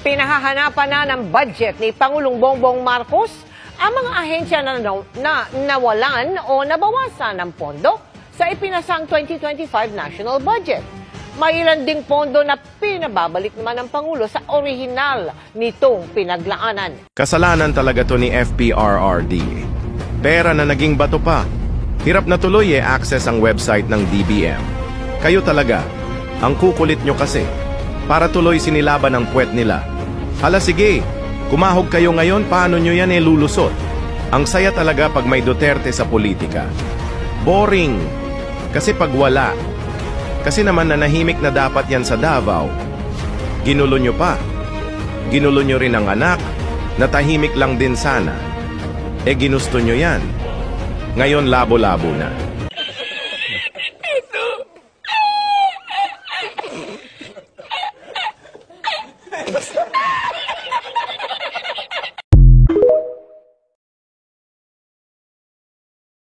Pinahahanapan na ng budget ni Pangulong Bongbong Marcos ang mga ahensya na nawalan o nabawasan ng pondo sa ipinasang 2025 national budget. May ilan ding pondo na pinababalik naman ng Pangulo sa orihinal nitong pinaglaanan. Kasalanan talaga to ni FPRRD. Pera na naging bato pa. Hirap na tuloy access ang website ng DBM. Kayo talaga, ang kukulit nyo kasi. Para tuloy sinilaban ang puwet nila. Hala sige, kumahog kayo ngayon, paano nyo yan lulusot? Ang saya talaga pag may Duterte sa politika. Boring. Kasi pag wala. Kasi naman nanahimik na dapat yan sa Davao. Ginulo nyo pa. Ginulo nyo rin ang anak, na tahimik lang din sana. Ginusto nyo yan. Ngayon labo-labo na.